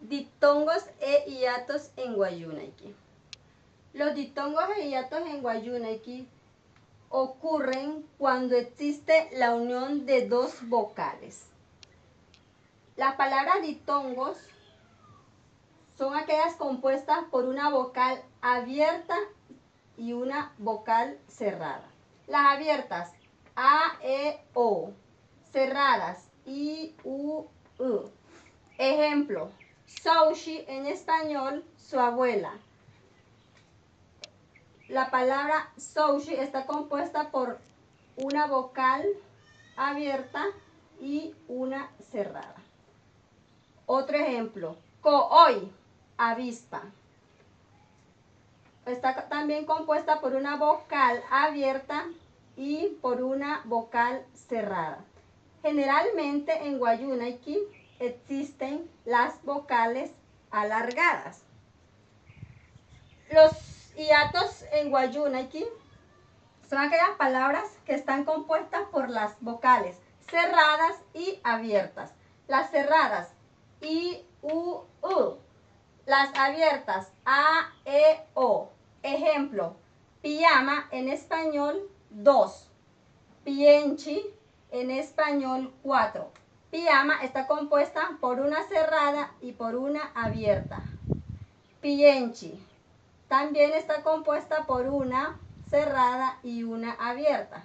Diptongos e hiatos en Wayuunaiki. Los diptongos e hiatos en Wayuunaiki ocurren cuando existe la unión de dos vocales. Las palabras diptongos son aquellas compuestas por una vocal abierta y una vocal cerrada. Las abiertas, A, E, O. Cerradas, I, U, U. Ejemplo, Soushi en español, su abuela. La palabra Soushi está compuesta por una vocal abierta y una cerrada. Otro ejemplo, Ko'oi, avispa. Está también compuesta por una vocal abierta y por una vocal cerrada. Generalmente en Wayuunaiki existen las vocales alargadas. Los hiatos en Wayuunaiki son aquellas palabras que están compuestas por las vocales cerradas y abiertas. Las cerradas, I, U, U. Las abiertas, A, E, O. Ejemplo, pijama en español, 2. Pienchi en español, 4. Pijama está compuesta por una cerrada y por una abierta. Pienchi también está compuesta por una cerrada y una abierta.